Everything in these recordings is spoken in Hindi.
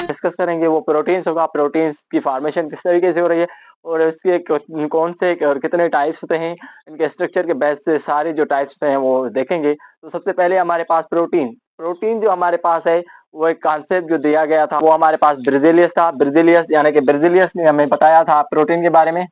डिस्कस करेंगे वो प्रोटीन्स होगा, प्रोटीन्स की फॉर्मेशन किस तरीके से हो रही है और इसके कौन से और कितने टाइप्स होते हैं, इनके स्ट्रक्चर के बेस से सारे जो टाइप्स हैं वो देखेंगे। तो सबसे पहले हमारे पास प्रोटीन, प्रोटीन जो हमारे पास है वो एक कॉन्सेप्ट जो दिया गया था वो हमारे पास ब्रिजेलियस था। ब्रिजेलियस यानी कि ब्रिजेलियस ने हमें बताया था प्रोटीन के बारे में।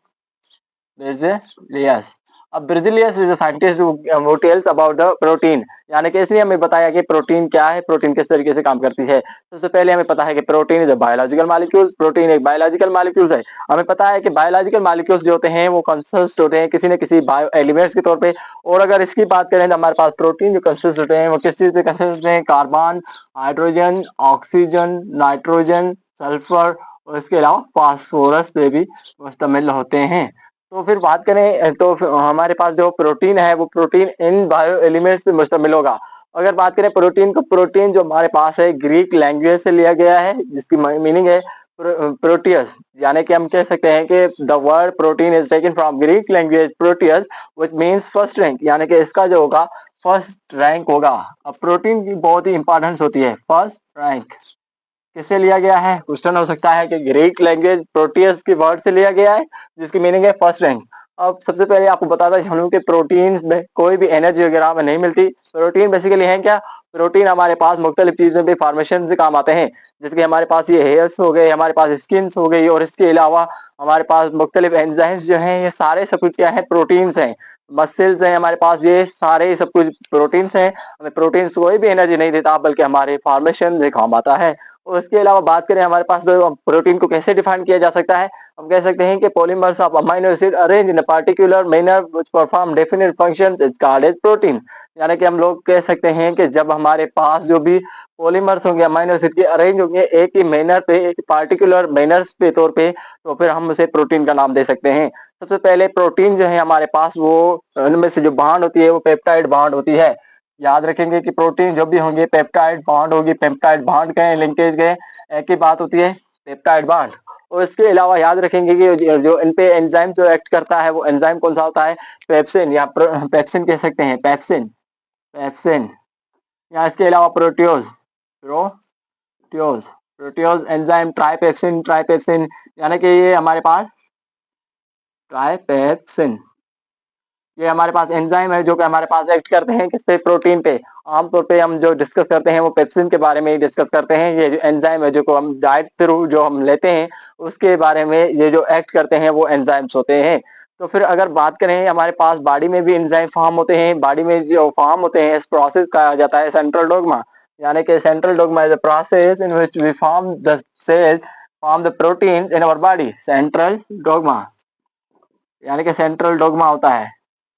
ब्रिजेलियस, अब Berzelius is a scientist who tells about the protein, यानी कि इसने हमें बताया कि प्रोटीन क्या है, प्रोटीन किस तरीके से काम करती है। सबसे पहले हमें पता है कि protein is a biological molecule, protein एक बायोलॉजिकल मॉलिक्यूल्स है। हमें पता है कि बायोलॉजिकल मॉलिक्यूल्स जो होते हैं वो कंसिस्ट होते हैं किसी न किसी बायो एलिमेंट्स के तौर पे। और अगर इसकी बात करें तो हमारे पास प्रोटीन जो कंसिस्ट होते हैं वो किस चीज से कंसिस्ट होते हैं, carbon, hydrogen, oxygen, nitrogen, sulphur और इसके अलावा फास्फोरस पे भी मुश्तमिल होते हैं। तो फिर बात करें तो हमारे पास जो प्रोटीन है वो प्रोटीन इन बायो एलिमेंट्स पे मुश्तमिल होगा। अगर बात करें प्रोटीन को, प्रोटीन जो हमारे पास है ग्रीक लैंग्वेज से लिया गया है जिसकी मीनिंग है प्रोटियस, यानी कि हम कह सकते हैं कि the word protein is taken from Greek language Proteus which means first rank, यानी कि इसका जो होगा फर्स्ट रैंक होगा। अब प्रोटीन की बहुत ही इंपॉर्टेंस होती है, फर्स्ट रैंक किससे लिया गया है, क्वेश्चन हो सकता है कि ग्रीक लैंग्वेज प्रोटियस की वर्ड से लिया गया है जिसकी मीनिंग है फर्स्ट रैंक। अब सबसे पहले आपको बताता चलूं कि प्रोटीन में कोई भी एनर्जी वगैरह में नहीं मिलती। प्रोटीन बेसिकली है क्या, प्रोटीन हमारे पास मुख्तलिफ चीजों पे फॉर्मेशन से काम आते हैं, जैसे कि हमारे पास ये हेयर्स हो गए, हमारे पास स्किन्स हो गई और इसके अलावा हमारे पास मुख्तलिफ एंजाइम्स जो हैं ये सारे सब कुछ क्या है, प्रोटीन्स हैं। मसल्स हैं हमारे पास, ये सारे सब कुछ प्रोटीन्स हैं। हमें प्रोटीन्स कोई भी एनर्जी नहीं देता बल्कि हमारे फॉर्मेशन से काम आता है। और इसके अलावा बात करें हमारे पास जो प्रोटीन को कैसे डिफाइन किया जा सकता है, हम कह सकते हैं कि polymers of amino acid arrange in a particular manner which perform definite functions is called as protein. यानी कि हम लोग कह सकते हैं कि जब हमारे पास जो भी पॉलीमर्स होंगे अमीनो एसिड के अरेंज होंगे एक ही मैनर पे, एक पार्टिकुलर मैनर्स पे तौर पे, तो फिर हम उसे प्रोटीन का नाम दे सकते हैं। सबसे पहले प्रोटीन जो है हमारे पास वो उनमें से जो बांड होती है वो पेप्टाइड बांड होती है। याद रखेंगे कि प्रोटीन जो भी होंगे पेप्टाइड बॉन्ड होगी, पेप्टाइड बॉन्ड कहें, लिंकेज कहें, एक ही बात होती है पेप्टाइड बॉन्ड। और इसके अलावा याद रखेंगे कि जो इन पे एंजाइम जो एक्ट करता है वो एंजाइम कौन सा होता है, पेप्सिन या पेप्सिन कह सकते हैं, पेप्सिन, पेप्सिन या इसके अलावा प्रोटियोज, प्रोटियोज, प्रोटियोज एंजाइम, ट्राइपेप्सिन, ट्राइपेप्सिन, यानी कि ये हमारे पास ट्राइपेप्सिन, ये हमारे पास एंजाइम है जो कि हमारे पास एक्ट करते हैं किस पे, प्रोटीन पे। आमतौर पे हम जो डिस्कस करते हैं वो पेप्सिन के बारे में ही डिस्कस करते हैं। ये जो एंजाइम है जो को हम डाइट थ्रू जो हम लेते हैं उसके बारे में ये जो एक्ट करते हैं वो एंजाइम्स होते हैं। तो फिर अगर बात करें हमारे पास बॉडी में भी एंजाइम फॉर्म होते हैं, बॉडी में जो फॉर्म होते हैं इस प्रोसेस कहा जाता है सेंट्रल डोग्मा, यानी कि central dogma is a process in which we form the cells form the proteins in our body. Central dogma यानी कि सेंट्रल डोग्मा होता है,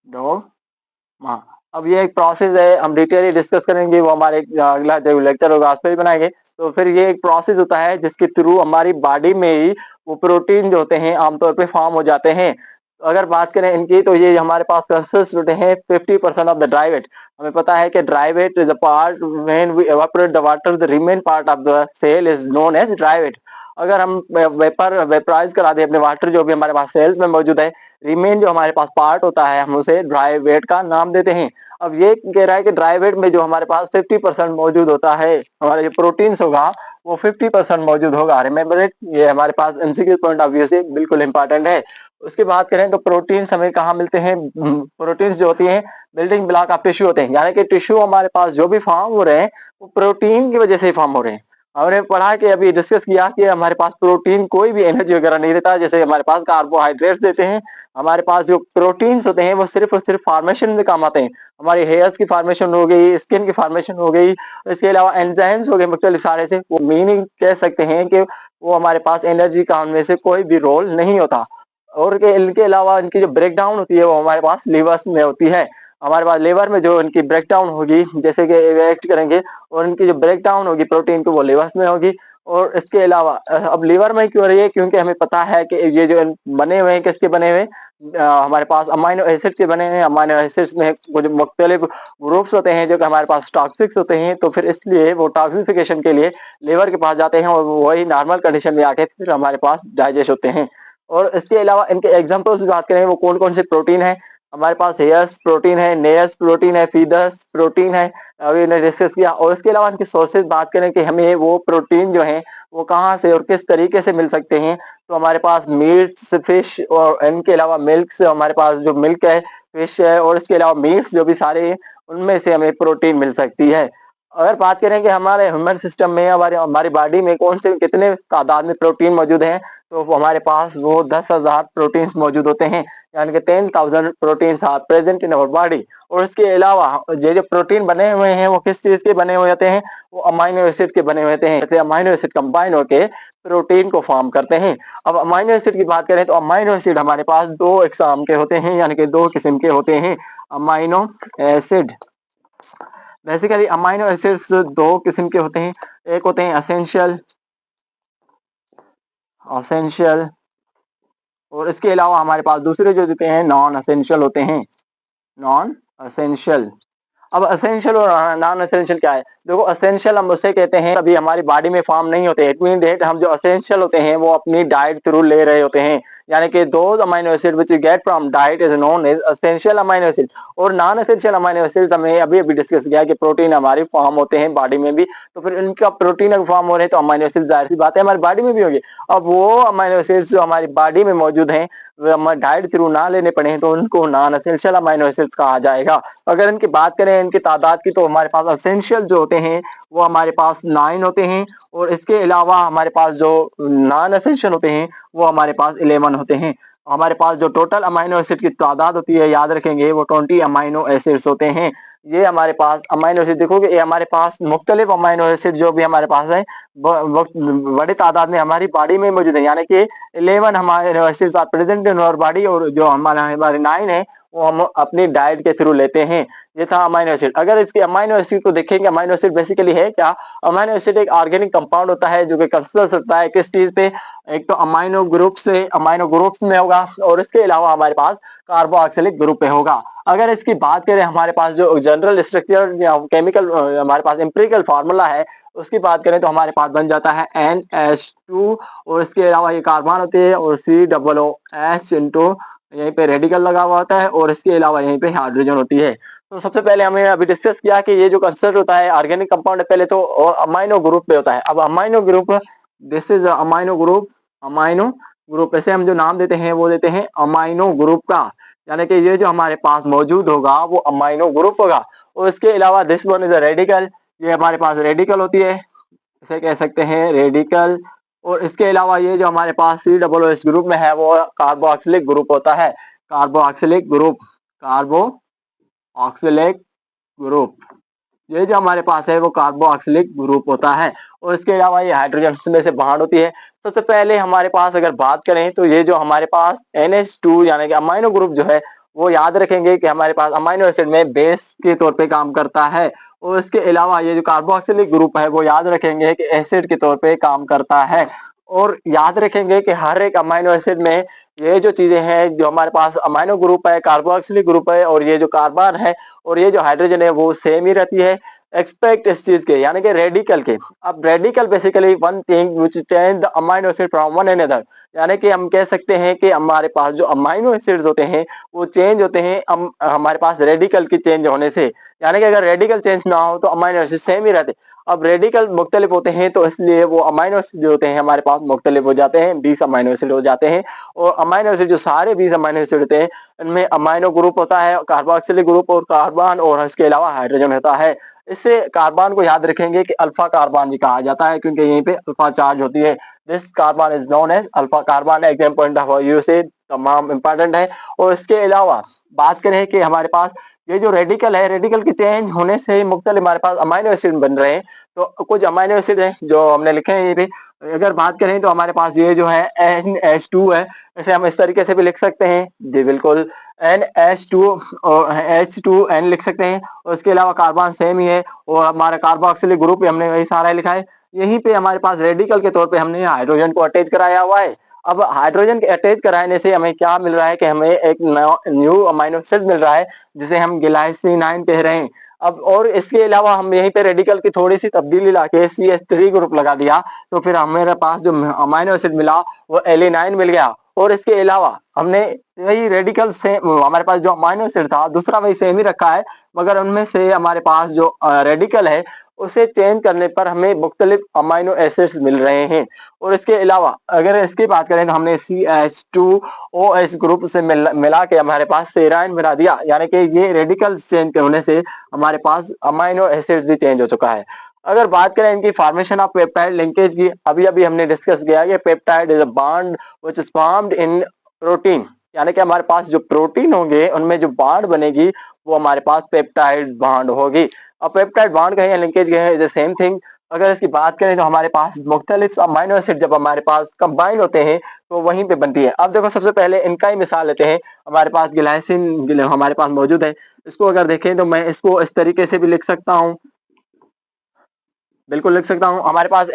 डोग्मा। अब ये एक प्रोसेस है, हम डिटेली डिस्कस करेंगे, वो हमारे अगला जो लेक्चर होगा उस पर ही बनाएंगे। तो फिर ये एक प्रोसेस होता है जिसके थ्रू हमारी बॉडी में ही वो प्रोटीन जो होते हैं आमतौर पे फॉर्म हो जाते हैं। अगर बात करें इनकी तो ये हमारे पास कंसिस्ट होते हैं 50% ऑफ द ड्राई वेट। हमें पता है कि dry weight is a part when we evaporate the water, the remain part of the cell is known as dry weight. अगर हम वेपराइज करा दें अपने वाटर जो भी हमारे पास सेल्स में मौजूद है, रिमेन जो हमारे पास पार्ट होता है हम उसे ड्राई वेट का नाम देते हैं। अब ये कह रहा है कि ड्राई वेट में जो हमारे पास 50% मौजूद होता है, हमारा जो प्रोटीन्स होगा वो 50% मौजूद होगा। रिमेंबर इट, ये हमारे पास एमसीक्यू पॉइंट ऑफ व्यू से बिल्कुल इंपॉर्टेंट है। उसकी बात करें तो प्रोटीन्स हमें कहाँ मिलते हैं, प्रोटीन्स जो होती हैं बिल्डिंग ब्लॉक ऑफ टिश्यू होते हैं, यानी कि टिश्यू हमारे पास जो भी फॉर्म हो रहे हैं वो प्रोटीन की वजह से ही फॉर्म हो रहे हैं। हमने पढ़ा कि अभी डिस्कस किया कि हमारे पास प्रोटीन कोई भी एनर्जी वगैरह नहीं देता, जैसे हमारे पास कार्बोहाइड्रेट्स देते हैं, हमारे पास जो प्रोटीन्स होते हैं वो सिर्फ और सिर्फ फॉर्मेशन में काम आते हैं। हमारी हेयर्स की फॉर्मेशन हो गई, स्किन की फॉर्मेशन हो गई, इसके अलावा एंजाइम्स हो गए मुख्तलिफ सारे से, वो मीनिंग कह सकते हैं कि वो हमारे पास एनर्जी का उनमें से कोई भी रोल नहीं होता। और इनके अलावा इनकी जो ब्रेक डाउन होती है वो हमारे पास लिवर्स में होती है। हमारे पास लिवर में जो इनकी ब्रेक डाउन होगी, जैसे कि एक्ट करेंगे और इनकी जो ब्रेक डाउन होगी प्रोटीन को वो लिवर्स में होगी। और इसके अलावा अब लीवर में क्यों रही है, क्योंकि हमें पता है कि ये जो बने हुए हैं किसके बने हुए, हमारे पास अमाइनो एसिड के बने हैं। अमाइनो एसिड्स में कुछ मुख्तलिफ ग्रुप्स होते हैं जो कि हमारे पास टॉक्सिक्स होते हैं, तो फिर इसलिए वो टॉक्सिफिकेशन के लिए लीवर के पास जाते हैं और वही नॉर्मल कंडीशन में आके फिर हमारे पास डाइजेस्ट होते हैं। और इसके अलावा इनके एग्जाम्पल्स की बात करें वो कौन कौन से प्रोटीन है, हमारे पास हेयर्स प्रोटीन है, नेयर्स प्रोटीन है, फीदर्स प्रोटीन है, अभी हमने डिस्कस किया। और इसके अलावा इनके सोर्सेज़ बात करें कि हमें वो प्रोटीन जो है वो कहाँ से और किस तरीके से मिल सकते हैं, तो हमारे पास मीट्स, फिश और इनके अलावा मिल्क से हमारे पास जो मिल्क है, फिश है और इसके अलावा मीट्स जो भी सारे हैं, उनमें से हमें प्रोटीन मिल सकती है। अगर बात करें कि हमारे ह्यूमन सिस्टम में हमारे हमारी बॉडी में कौन से कितने तादाद में प्रोटीन मौजूद हैं, तो वो हमारे पास वो 10,000 प्रोटीन्स मौजूद होते हैं, यानी कि 10,000 proteins are present in our body. और इसके अलावा ये जो प्रोटीन बने हुए हैं वो किस चीज़ के बने हुए होते हैं, वो अमाइनो एसिड के बने हुए होते हैं। जैसे अमाइनो एसिड कंबाइन होके प्रोटीन को फॉर्म करते हैं। अब अमाइनो एसिड की बात करें तो अमाइनो एसिड हमारे पास 2 अक़साम के होते हैं, यानी कि 2 किस्म के होते हैं amino acid. Basically amino acids 2 किस्म के होते हैं, एक होते हैं एसेंशियल एसेंशियल और इसके अलावा हमारे पास दूसरे जो होते हैं नॉन एसेंशियल होते हैं, नॉन एसेंशियल। अब एसेंशियल और नॉन एसेंशियल क्या है? देखो एसेंशियल हम उसे कहते हैं अभी हमारी बॉडी में फॉर्म नहीं होते। इट मीन दैट हम जो एसेंशियल होते हैं वो अपनी डाइट थ्रू ले रहे होते हैं। यानी कि those amino acid which we get from diet is known as essential amino acid. और नॉन एसेंशियल अमीनो एसिड्स हमने अभी-अभी डिस्कस किया कि प्रोटीन हमारी फॉर्म होते हैं बॉडी में भी, तो फिर इनका प्रोटीन अगर फॉर्म हो रहे हैं तो अमीनो एसिड ज़ाहिर-सी बात है हमारी बॉडी में भी होंगे। अब वो अमीनो एसिड्स जो हमारी बॉडी में मौजूद हैं, वो हमें डाइट थ्रू ना लेने पड़े तो उनको नॉन एसेंशियल अमीनो एसिड्स कहा जाएगा। अगर इनकी बात करें इनकी तादाद की तो हमारे पास एसेंशियल जो होते हैं वो हमारे पास 9 होते हैं और इसके अलावा हमारे पास जो नॉन एसेंशियल होते हैं वो हमारे पास 11 होते हैं। हमारे पास जो टोटल अमीनो एसिड की तादाद होती है याद रखेंगे वो 20 अमीनो एसिड्स होते हैं। ये हमारे पास अमीनो एसिड देखोगे ये हमारे पास मुख्तलिफ अमीनो एसिड जो भी हमारे पास है बड़ी तादाद में हमारी बॉडी में मौजूद है, यानी कि 11 amino acids are present in our body और जो हमारे 9 है वो हम अपनी डाइट के थ्रू लेते हैं। ये था अमीनो एसिड। अगर इसके अमीनो एसिड को देखेंगे, अमीनो एसिड बेसिकली है क्या? अमीनो एसिड एक ऑर्गेनिक कंपाउंड होता है जो कि कंसिस्ट होता है किस चीज़ पे? एक तो अमीनो ग्रुप से, अमीनो ग्रुप्स में होगा और इसके अलावा हमारे पास कार्बोक्सिलिक ग्रुप पे होगा। अगर इसकी बात करें हमारे पास जो जनरल स्ट्रक्चर या केमिकल हमारे पास एम्पिरिकल फार्मूला है, उसकी बात करें तो हमारे पास बन जाता है NH2 और इसके अलावा ये कार्बन होती है और COOH इंटू यहीं पे रेडिकल लगा हुआ होता है और इसके अलावा यहीं पे हाइड्रोजन होती है। तो सबसे पहले हमें अभी डिस्कस किया कि ये जो कंस्ट्रक्ट होता है ऑर्गेनिक कंपाउंड पहले तो अमाइनो ग्रुप पे होता है। अब amino group this is amino group, amino group ऐसे हम जो नाम देते हैं वो देते हैं अमाइनो ग्रुप का, यानी कि ये जो हमारे पास मौजूद होगा वो अमाइनो ग्रुप होगा। और इसके अलावा this one is a radical, ये हमारे पास रेडिकल होती है, इसे कह सकते हैं रेडिकल। और इसके अलावा ये जो हमारे पास COOH ग्रुप में है वो कार्बोक्सिलिक ग्रुप होता है, कार्बोक्सिलिक ग्रुप, कार्बोक्सिलिक ग्रुप। ये जो हमारे पास है वो कार्बोक्सिलिक ग्रुप होता है और इसके अलावा ये हाइड्रोजन में से बॉन्ड होती है। सबसे पहले हमारे पास अगर बात करें तो ये जो हमारे पास NH2 यानी कि अमाइनो ग्रुप जो है वो याद रखेंगे कि हमारे पास अमाइनो एसिड में बेस के तौर पे काम करता है और इसके अलावा ये जो कार्बोक्सिलिक ग्रुप है वो याद रखेंगे कि एसिड के तौर पे काम करता है। और याद रखेंगे कि हर एक अमाइनो एसिड में ये जो चीजें हैं जो हमारे पास अमाइनो ग्रुप है, कार्बोक्सिलिक ग्रुप है और ये जो कार्बन है और ये जो हाइड्रोजन है वो सेम ही रहती है एक्सपेक्ट इस चीज के, यानी कि रेडिकल के। अब radical basically one thing which change the amino acid from one another, यानी कि हम कह सकते हैं कि हमारे पास जो अमाइनो एसिड्स होते हैं वो चेंज होते हैं हमारे पास रेडिकल की चेंज होने से, यानी कि अगर रेडिकल चेंज ना हो तो अमाइनो एसिड सेम ही रहते। अब रेडिकल मुख्तलिफ होते हैं तो इसलिए वो अमाइनो एसिड जो होते हैं हमारे पास मुख्तलिफ हो जाते हैं, 20 अमाइनो एसिड हो जाते हैं। और अमाइनो एसिड जो सारे 20 अमाइनो एसिड होते हैं इनमें अमाइनो ग्रुप होता है, कार्बोक्सिलिक ग्रुप और कार्बन और इसके अलावा हाइड्रोजन होता है। इससे कार्बन को याद रखेंगे कि अल्फा कार्बन भी कहा जाता है क्योंकि यहीं पे अल्फा चार्ज होती है। This carbon is known as alpha carbon, exam point of view से तमाम इंपॉर्टेंट है। और इसके अलावा बात करें कि हमारे पास ये जो रेडिकल है, रेडिकल के चेंज होने से ही मुख्तलिफ हमारे पास अमाइनो एसिड बन रहे हैं। तो कुछ अमाइनो एसिड है जो हमने लिखे हैं ये पे। अगर बात करें तो हमारे पास ये जो है NH2 है, इसे हम इस तरीके से भी लिख सकते हैं जी बिल्कुल, NH2 और H2N लिख सकते हैं। और इसके अलावा कार्बन सेम ही है और हमारा कार्बोक्सिलिक ग्रुप भी हमने वही सारा लिखा है। यहीं पे हमारे पास रेडिकल के तौर पे हमने हाइड्रोजन को अटैच कराया हुआ है। अब हाइड्रोजन के अटैच कराने से हमें क्या मिल रहा है कि हमें एक न्यू अमाइनो एसिड मिल रहा है जिसे हम ग्लाइसिनाइन कह रहे हैं। अब और इसके अलावा हम यहीं पे रेडिकल की थोड़ी सी तब्दीली लाके CH3 ग्रुप लगा दिया तो फिर हमारे पास जो अमाइनो एसिड मिला वो एलिनाइन मिल गया। और इसके अलावा हमने वही रेडिकल से हमारे पास जो अमाइनो एसिड था दूसरा वही सेम ही रखा है, मगर उनमें से हमारे पास जो रेडिकल है उसे चेंज करने पर हमें मुख्तलिफ अमाइनो एसिड्स मिल रहे हैं। और इसके अलावा अगर इसकी बात करें तो हमने CH2OH ग्रुप से मिला के हमारे पास सेराइन बना दिया, यानी कि ये रेडिकल चेंज होने से हमारे पास अमाइनो एसिड भी चेंज हो चुका है। अगर बात करें इनकी फॉर्मेशन ऑफ पेप्टाइड लिंकेज की, अभी-अभी हमने डिस्कस किया कि peptide is a bond which is formed in protein, यानी कि हमारे पास जो प्रोटीन होंगे उनमें जो बॉन्ड बनेगी वो हमारे पास पेप्टाइड बॉन्ड होगी। अब पेप्टाइड बॉन्ड कहें या लिंकेज कहें इज द सेम थिंग। अगर इसकी बात करें तो हमारे पास मुख्तलिफ अमाइनो एसिड जब हमारे पास कंबाइन होते हैं तो वहीं पे बनती है। अब देखो सबसे पहले इनका ही मिसाल लेते हैं। हमारे पास ग्लाइसिन हमारे पास मौजूद है। इसको अगर देखें तो मैं इसको इस तरीके से भी लिख सकता हूँ, बिल्कुल लिख सकता हूँ। हमारे पास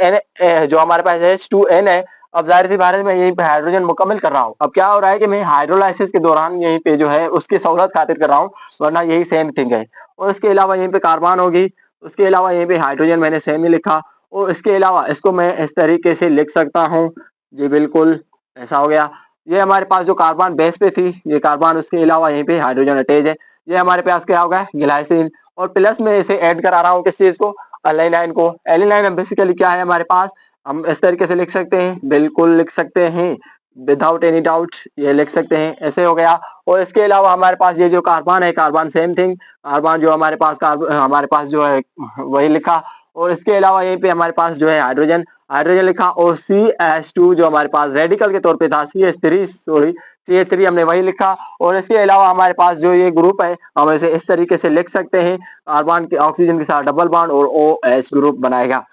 जो हमारे पास H2N है, अब ज़ाहिर-सी बात है मैं यहीं पे हाइड्रोजन मुकम्मल कर रहा हूँ। अब क्या हो रहा है कि मैं हाइड्रोलाइसिस के दौरान यहीं पे जो है उसकी सहूलत खातिर कर रहा हूँ, वरना यही सेम थिंग है। और इसके अलावा यहीं पे कार्बन होगी, उसके अलावा यहीं पे हाइड्रोजन मैंने सेम ही लिखा और इसके अलावा इसको मैं इस तरीके से लिख सकता हूँ। जी बिल्कुल, ऐसा हो गया। ये हमारे पास जो कार्बन बेस पे थी, ये कार्बन उसके अलावा यहीं पे हाइड्रोजन अटैच है। ये हमारे पास क्या होगा ग्लाइसिन और प्लस में इसे ऐड करा रहा हूँ किस चीज़ को एलानाइन को। एलानाइन बेसिकली क्या है हमारे पास, हम इस तरीके से लिख सकते हैं, बिल्कुल लिख सकते हैं, विदाउट एनी डाउट ये लिख सकते हैं, ऐसे हो गया। और इसके अलावा हमारे पास ये जो कार्बन है, कार्बन सेम थिंग, कार्बन जो हमारे पास जो है वही लिखा। और इसके अलावा यहीं पे हमारे पास जो है हाइड्रोजन हाइड्रोजन लिखा और CH2 जो हमारे पास रेडिकल के तौर पे था CH3 हमने वही लिखा। और इसके अलावा हमारे पास जो ये ग्रुप है हम इसे इस तरीके से लिख सकते हैं, कार्बन के ऑक्सीजन के साथ डबल बॉन्ड और OH ग्रुप बनाएगा।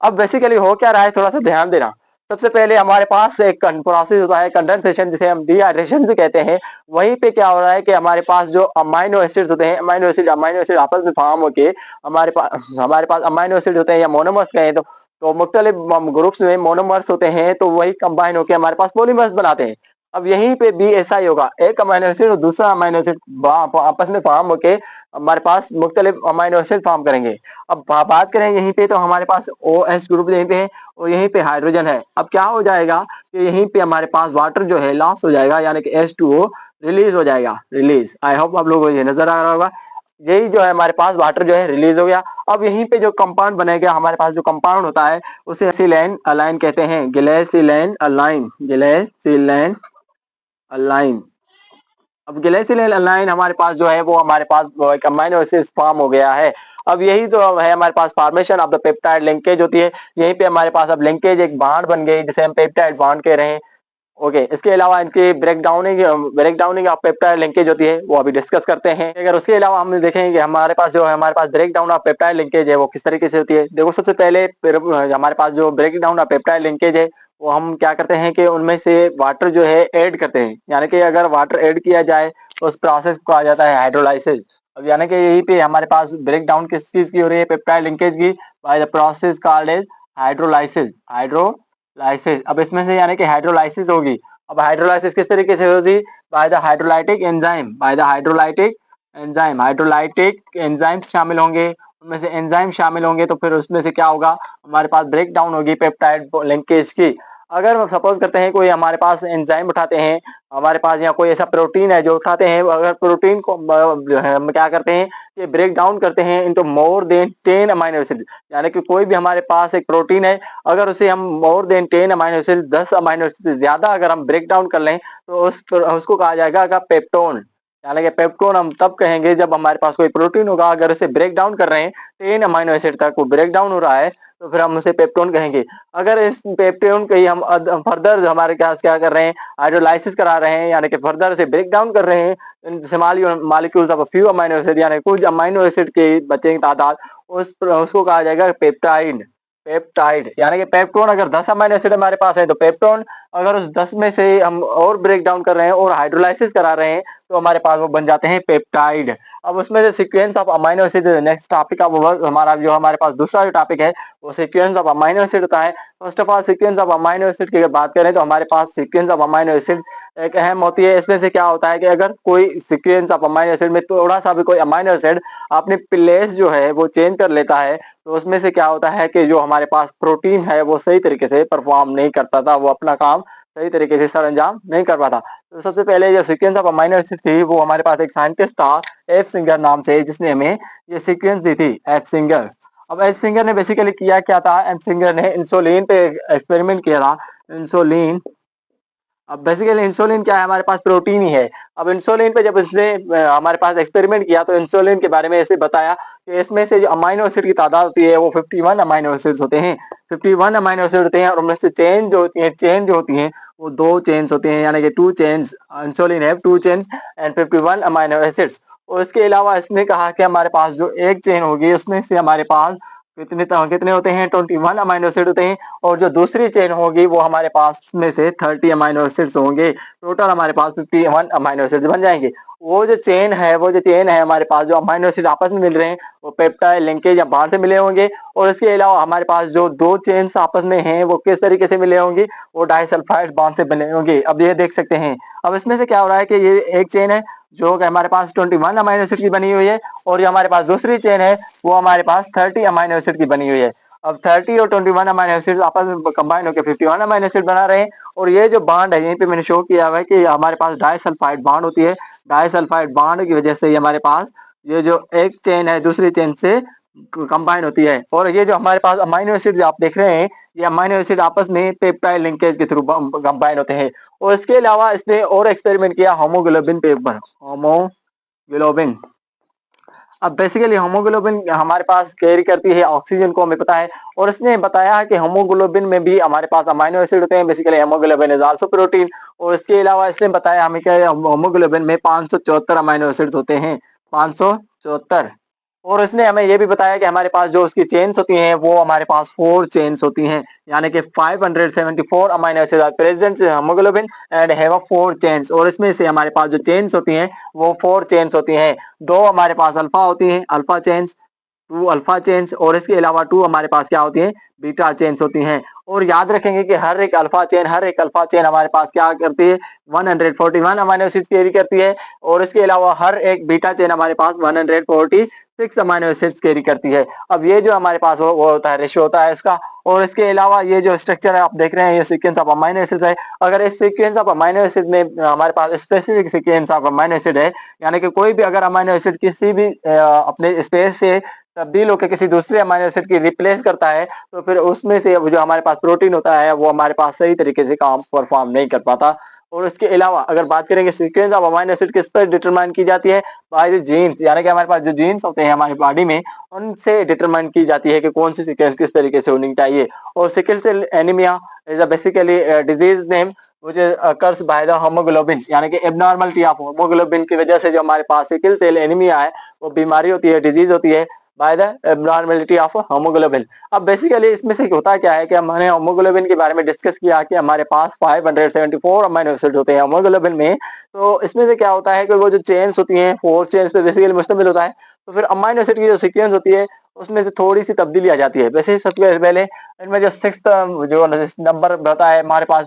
अब बेसिकली हो क्या रहा है थोड़ा सा ध्यान देना। सबसे पहले हमारे पास एक प्रोसेस होता है कंडेंसेशन, जिसे हम डिहाइड्रेशन भी कहते हैं। वहीं पे क्या हो रहा है कि हमारे पास जो अमाइनो एसिड्स होते हैं, अमाइनो एसिड आपस में फॉर्म होके हमारे पास अमाइनो एसिड होते हैं या मोनोमर्स कहें तो मुख्तलिफ ग्रुप्स में मोनोमर्स होते हैं, तो वही कंबाइन होकर हमारे पास पॉलीमर्स बनाते हैं। अब यहीं पे भी ऐसा ही होगा, एक अमाइनो एसिड और दूसरा अमाइनो एसिड आपस में फॉर्म होके हमारे पास मुख्तलिफ अमाइनो एसिड फॉर्म करेंगे। अब बात करें यहीं पे तो हमारे पास OH ग्रुप यहीं पे है और यहीं पे हाइड्रोजन है। अब क्या हो जाएगा कि यहीं पे हमारे पास वाटर जो है लॉस हो जाएगा, यानी कि H2O रिलीज हो जाएगा, रिलीज। आई होप आप लोगों को ये नजर आ रहा होगा। यही जो है हमारे पास वाटर जो है रिलीज हो गया। अब यहीं पे जो कंपाउंड बनेगा, हमारे पास जो कंपाउंड होता है उसे एसिलेन अलाइन कहते हैं, ग्लेसिलेन अलाइन, ग्लेसिलेन अलाइन। अब ग्लाइसिल अलाइन हमारे पास जो है वो हमारे पास एक अमाइनो एसिड फॉर्म हो गया है। अब यही जो है हमारे पास formation of the peptide linkage होती है। यहीं पे हमारे पास अब लिंकेज एक बॉन्ड बन गई जिसे हम पेप्टाइड बॉन्ड कह रहे हैं। ओके, इसके अलावा इनकी break downing of peptide linkage होती है, वो अभी डिस्कस करते हैं। अगर उसके अलावा हम देखेंगे कि हमारे पास break down of peptide linkage है वो किस तरीके से होती है। देखो सबसे पहले हमारे पास जो break down of peptide linkage है वो हम क्या करते हैं कि उनमें से वाटर जो है ऐड करते हैं, यानी कि अगर वाटर ऐड किया जाए तो उस प्रोसेस को आ जाता है हाइड्रोलाइसिस। अब यानी कि यहीं पे हमारे पास ब्रेक डाउन किस चीज की हो रही है, पेप्टाइड लिंकेज की, by the process called as hydrolysis. Hydrolysis, अब इसमें से यानी कि हाइड्रोलाइसिस होगी। अब हाइड्रोलाइसिस किस तरीके से होगी, by the hydrolytic enzyme, by the hydrolytic enzyme, hydrolytic enzyme शामिल होंगे। उनमें से एंजाइम शामिल होंगे तो फिर उसमें से क्या होगा, हमारे पास ब्रेक डाउन होगी पेप्टाइड लिंकेज की। अगर हम सपोज करते हैं कोई हमारे पास एंजाइम उठाते हैं, हमारे पास या कोई ऐसा प्रोटीन है जो उठाते हैं, अगर प्रोटीन को जो है हम क्या करते हैं कि ब्रेक डाउन करते हैं into more than 10 amino acid, यानी कि कोई भी हमारे पास एक प्रोटीन है, अगर उसे हम more than 10 amino acid 10 amino acid से ज्यादा अगर हम ब्रेक डाउन कर लें तो उसको कहा जाएगा पेप्टोन। यानी कि पेप्टोन हम तब कहेंगे जब हमारे पास कोई प्रोटीन होगा, अगर उसे ब्रेक डाउन कर रहे हैं 10 अमाइनो एसिड तक वो ब्रेक डाउन हो रहा है तो फिर हम उसे पेप्टोन कहेंगे। अगर इस पेप्टोन को ही हम फर्दर हमारे पास क्या कर रहे हैं, हाइड्रोलाइसिस करा रहे हैं, यानी कि फर्दर से ब्रेक डाउन कर रहे हैं in small molecules of a few amino acid, यानी कुछ अमाइनो एसिड के बचे तादाद, उसको कहा जाएगा पेप्टाइड। पेप्टाइड यानी कि पेप्टोन अगर 10 अमाइनो एसिड हमारे पास है तो पेप्टोन, अगर उस 10 में से हम और ब्रेक डाउन कर रहे हैं और हाइड्रोलाइसिस करा रहे हैं तो हमारे पास वो बन जाते हैं पेप्टाइड। अब उसमें से sequence of amino acid next topic of हमारा जो हमारे पास दूसरा जो टॉपिक है वो सीक्वेंस ऑफ अमाइनो एसिड होता है। First of all sequence of amino acid की अगर बात करें तो हमारे पास सीक्वेंस ऑफ अमाइनो एसिड एक अहम होती है। इसमें से क्या होता है कि अगर कोई सीक्वेंस ऑफ अमाइनो एसिड में थोड़ा सा भी कोई अमाइनो एसिड अपनी प्लेस जो है वो चेंज कर लेता है तो उसमें से क्या होता है कि जो हमारे पास प्रोटीन है वो सही तरीके से परफॉर्म नहीं करता था, वो अपना काम सही तरीके से सरअंजाम नहीं कर पाता। तो सबसे पहले जो सीक्वेंस ऑफ अमाइनो एसिड थी वो हमारे पास एक साइंटिस्ट था एफ सिंगर नाम से, जिसने हमें ये सीक्वेंस दी थी, एफ सिंगर। अब एफ सिंगर ने बेसिकली किया क्या था, एफ सिंगर ने इंसुलिन पे एक्सपेरिमेंट किया था। इंसुलिन, अब बेसिकली इंसुलिन क्या है, हमारे पास प्रोटीन ही है। अब इंसुलिन पे जब इसने हमारे पास एक्सपेरिमेंट किया तो इंसुलिन के बारे में ऐसे बताया कि इसमें से जो अमाइनो एसिड की तादाद होती है वो 51 अमाइनो एसिड्स होते हैं। 51 अमाइनो एसिड होते हैं और उनमें से चेन जो होती हैं वो 2 चेन्स होते हैं, यानी कि 2 chains, insulin have 2 chains and 51 amino acids. और इसके अलावा इसने कहा कि हमारे पास जो एक चेन होगी उसमें से हमारे पास कितने होते हैं, 21 अमाइनो एसिड होते हैं। और जो दूसरी चेन होगी वो हमारे पास उसमें से 30 अमाइनो एसिड्स होंगे। टोटल हमारे पास 51 अमाइनो एसिड्स बन जाएंगे। वो जो चेन है हमारे पास, जो अमाइनो एसिड आपस में मिल रहे हैं वो पेप्टाइड लिंकेज या बाहर से मिले होंगे। और इसके अलावा हमारे पास जो 2 चेन्स आपस में हैं वो किस तरीके से मिले होंगे, वो डाइसल्फाइड बॉन्ड से बने होंगे। अब ये देख सकते हैं। अब इसमें से क्या हो रहा है कि ये एक चेन है जो कि हमारे पास 21 अमाइनो एसिड की बनी हुई है, और ये हमारे पास दूसरी चेन है वो हमारे पास 30 अमाइनो एसिड की बनी हुई है। अब 30 और 21 अमाइनो एसिड आपस में कंबाइन होकर 51 अमाइनो एसिड बना रहे हैं। और ये जो बॉन्ड है, यहीं पे मैंने शो किया हुआ है कि हमारे पास डाइसल्फाइड बॉन्ड होती है। डाइसल्फाइड बॉन्ड की वजह से ये हमारे पास ये जो एक चेन है दूसरी चेन से कंबाइन होती है। और ये जो हमारे पास अमाइनो एसिड आप देख रहे हैं, ये अमाइनो एसिड आपस में पेप्टाइड लिंकेज के थ्रू कंबाइन होते हैं। और इसके अलावा इसने और एक्सपेरिमेंट किया होमोग्लोबिन पे ऊपर, होमोग्लोबिन। अब बेसिकली हीमोग्लोबिन हमारे पास कैरी करती है ऑक्सीजन को, हमें पता है। और इसने बताया कि हीमोग्लोबिन में भी हमारे पास अमाइनो एसिड होते हैं, basically haemoglobin is also protein. और इसके अलावा इसने बताया हमें कि हीमोग्लोबिन में 574 अमाइनो एसिड्स होते हैं, 574। और इसने हमें ये भी बताया कि हमारे पास जो उसकी चेन्स होती हैं वो हमारे पास 4 चेन्स होती हैं, यानी कि 574 amino acid are present in haemoglobin and have a 4 chains. और इसमें से हमारे पास जो चेन्स होती हैं वो 4 चेन्स होती हैं। 2 हमारे पास अल्फा होती हैं, अल्फा चेन्स, 2 अल्फा चेन्स। और इसके अलावा 2 हमारे पास क्या होती हैं, बीटा चेन्स होती हैं। और याद रखेंगे कि हर एक अल्फा चेन हमारे पास क्या करती है, 141 अमाइनो एसिड्स कैरी करती है। और इसके अलावा हर एक बीटा चेन हमारे पास 146 अमाइनो एसिड्स कैरी करती है। अब ये जो हमारे पास वो होता है, रेशियो होता है इसका। और इसके अलावा ये जो स्ट्रक्चर है आप देख रहे हैं, ये सीक्वेंस ऑफ अमाइनो एसिड है। अगर इस सीक्वेंस ऑफ अमाइनो एसिड में हमारे पास specific sequence of amino acid है, यानी कि कोई भी अगर अमाइनो एसिड किसी भी अपने स्पेस से तब्दील होकर किसी दूसरे अमाइनो एसिड की रिप्लेस करता है, तो फिर उसमें से जो हमारे पास प्रोटीन होता है वो हमारे पास सही तरीके से काम परफॉर्म नहीं कर पाता। और इसके अलावा अगर बात करेंगे सीक्वेंस ऑफ अमाइनो एसिड किस पर डिटरमाइन की जाती है, बाय द जीन्स, यानी कि हमारे पास जो जीन्स होते हैं हमारी बॉडी में, उनसे डिटरमाइन की जाती है कि कौन सी सीक्वेंस किस तरीके से होनी चाहिए। और sickle cell anaemia is a basically disease name which occurs by the haemoglobin, यानी कि एब्नॉर्मलिटी ऑफ हीमोग्लोबिन की वजह से जो हमारे पास सिकल सेल एनीमिया है वो बीमारी होती है, डिजीज होती है by the abnormality of haemoglobin. अब बेसिकली इसमें से होता क्या है कि हमने हीमोग्लोबिन के बारे में डिस्कस किया कि हमारे पास 574 अमीनो एसिड होते हैं हीमोग्लोबिन में। तो इसमें से क्या होता है कि वो जो चेन्स होती हैं 4 चेन्स पे बेसिकली मुश्तमिल होता है। तो फिर अमीनो एसिड की जो सीक्वेंस होती है उसमें से थोड़ी-सी तब्दीली आ जाती है। वैसे सबसे पहले इनमें जो 6th जो नंबर होता है हमारे पास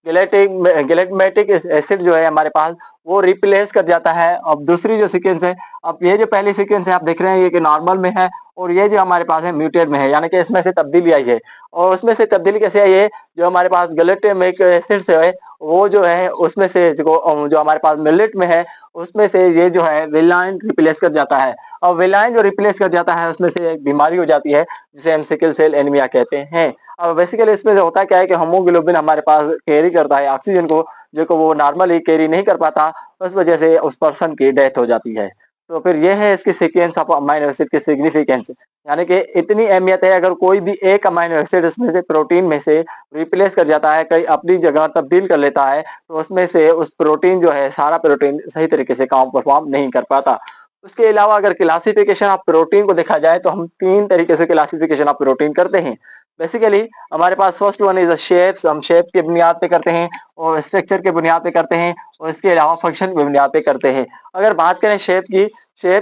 गिलेटिक एसिड जो है हमारे पास वो रिप्लेस कर जाता है। अब दूसरी जो सीक्वेंस है, अब ये जो पहली सीक्वेंस है आप देख रहे हैं ये कि नॉर्मल में है, और ये जो हमारे पास है म्यूटेट में है, यानी कि इसमें से तब्दीली आई है। और उसमें से तब्दीली कैसे आई है, जो हमारे पास गिलेटिक एसिड है वो जो है उसमें से जो हमारे पास मिलेट में है उसमें से ये जो है विलाइन रिप्लेस कर जाता है। और विलाइन जो रिप्लेस कर जाता है उसमें से एक बीमारी हो जाती है जिसे हम सिकल सेल एनीमिया कहते हैं। अब बेसिकली इसमें होता क्या है कि हीमोग्लोबिन हमारे पास कैरी करता है ऑक्सीजन को, जो कि वो नॉर्मली कैरी नहीं कर पाता, उस वजह से उस पर्सन की डेथ हो जाती है। तो फिर ये है इसकी सीक्वेंस ऑफ अमीनो एसिड की सिग्निफिकेंस, यानी कि इतनी अहमियत है। अगर कोई भी एक अमीनो एसिड उसमें से प्रोटीन में से रिप्लेस कर जाता है, कहीं अपनी जगह तब्दील कर लेता है, तो उसमें से उस प्रोटीन जो है सारा प्रोटीन सही तरीके से काम परफॉर्म नहीं कर पाता। उसके अलावा अगर क्लासिफिकेशन ऑफ प्रोटीन को देखा जाए तो हम 3 तरीके से क्लासिफिकेशन ऑफ प्रोटीन करते हैं। बेसिकली हमारे पास फर्स्ट वन इज शेप्स, हम शेप की बुनियाद पे करते हैं और स्ट्रक्चर के बुनियाद पे करते हैं, और इसके अलावा फंक्शन की बुनियाद पे करते हैं। अगर बात करें शेप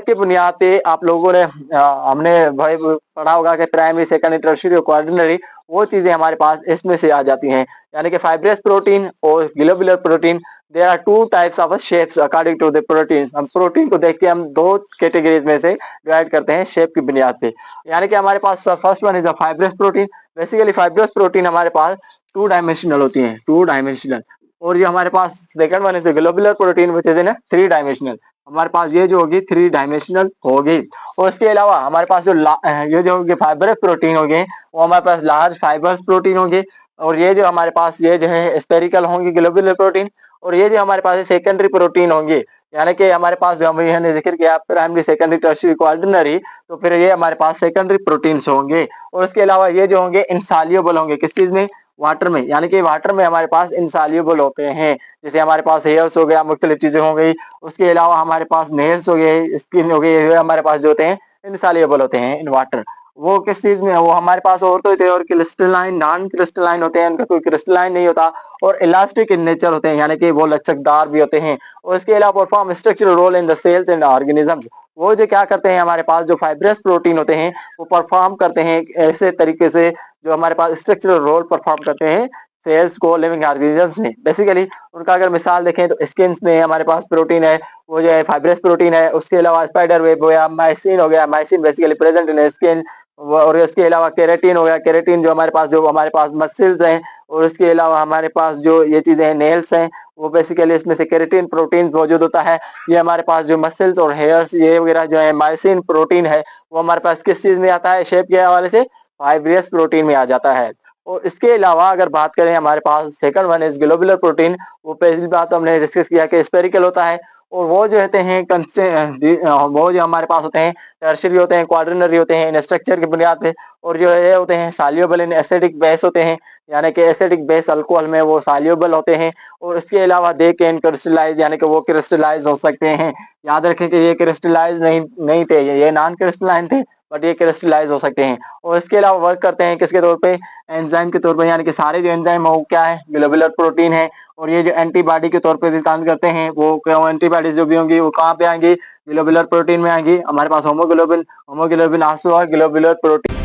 की बुनियाद पे आप लोगों ने हमने भाई पढ़ा होगा कि प्राइमरी, सेकेंडरी, टर्शियरी और क्वाड्रिनरी, वो चीजें हमारे पास इसमें से आ जाती हैं, यानी कि फाइब्रस प्रोटीन और globular protein. There are 2 types of shapes according to the protein. हम प्रोटीन को देख के हम 2 कैटेगरीज में से डिवाइड करते हैं शेप की बुनियाद पे। यानी कि हमारे पास first one is a fibrous protein. Basically fibrous protein हमारे पास टू डायमेंशनल होती हैं, टू डायमेंशनल। और ये हमारे पास second one is globular protein which is in three dimensional. हमारे पास ये जो होगी थ्री डायमेंशनल होगी। और इसके अलावा हमारे पास जो ये जो होंगे फाइबर प्रोटीन होंगे, वो हमारे पास लार्ज फाइबर्स प्रोटीन होंगे। और ये जो हमारे पास ये जो है स्पेरिकल होंगे ग्लोबुलर प्रोटीन। और ये जो हमारे पास सेकेंडरी प्रोटीन होंगे, यानी कि हमारे पास जो हमने जिक्र किया प्राइमरी सेकेंडरी टर्शियरी क्वार्टरनरी, तो फिर ये हमारे पास सेकेंडरी प्रोटीन्स होंगे। और इसके अलावा ये जो होंगे इनसॉल्युबल होंगे किस चीज में, वाटर में, यानी कि वाटर में हमारे पास इनसॉल्युबल होते हैं। जैसे हमारे पास हेयर्स हो गया, मुख्तलिफ चीजें हो गई। उसके अलावा हमारे पास नेल्स हो गए, स्किन हो गई, ये हमारे पास जो होते हैं इनसॉल्युबल होते हैं इन वाटर। वो किस चीज में है, वो हमारे पास और तो होते हैं और क्रिस्टलाइन नॉन क्रिस्टलाइन होते हैं, उनका कोई क्रिस्टलाइन नहीं होता। और इलास्टिक इन नेचर होते हैं, यानी कि वो लचकदार भी होते हैं। और इसके अलावा perform structural role in the cells and organisms. वो जो क्या करते हैं, हमारे पास जो फाइब्रस प्रोटीन होते हैं वो परफॉर्म करते हैं ऐसे तरीके से, जो हमारे पास स्ट्रक्चरल रोल परफॉर्म करते हैं सेल्स को, लिविंग ऑर्गेनिजम्स में। बेसिकली उनका अगर मिसाल देखें तो स्किन में हमारे पास प्रोटीन है, वो जो है फाइब्रस प्रोटीन है। उसके अलावा स्पाइडर वेब हो गया, माइसिन हो गया, माइसिन बेसिकली प्रेजेंट इन स्किन। और इसके अलावा केराटिन हो गया, केराटिन जो हमारे पास मसल्स हैं। और उसके अलावा हमारे पास जो ये चीजें हैं नेल्स हैं, वो बेसिकली इसमें से केराटिन प्रोटीन मौजूद होता है। ये हमारे पास जो मसल्स और हेयर्स ये वगैरह जो है माइसिन प्रोटीन है, वो हमारे पास किस चीज में आता है, शेप के हवाले से फाइब्रियस प्रोटीन में आ जाता है। और इसके अलावा अगर बात करें हमारे पास second one is globular protein. वो पहली बात तो हमने डिस्कस किया कि स्फेरिकल होता है। और वो जो होते हैं वो जो हमारे पास होते हैं टर्शियरी होते हैं, क्वाड्रिनरी होते हैं इन स्ट्रक्चर की बुनियाद पे। और जो ये होते हैं सॉल्युबल इन एसिडिक बेस होते हैं, यानी कि एसिडिक बेस अल्कोहल में वो सॉल्युबल होते हैं। और इसके अलावा दे कैन क्रिस्टलाइज, यानी कि वो क्रिस्टलाइज हो सकते हैं। याद रखें कि ये क्रिस्टलाइज नहीं नहीं थे, ये नॉन क्रिस्टलाइन थे, बट ये क्रिस्टलाइज हो सकते हैं। और इसके अलावा वर्क करते हैं किसके तौर पे, एंजाइम के तौर पे, यानी कि सारे जो एंजाइम है वो क्या है, ग्लोबुलर प्रोटीन है। और ये जो एंटीबॉडी के तौर पे भी काम करते हैं, वो एंटीबॉडीज जो भी होंगी वो कहाँ पे आएंगी, ग्लोबुलर प्रोटीन में आएंगी। हमारे पास होमोग्लोबिन, होमोग्लोबिन आंसू और ग्लोबुलर प्रोटीन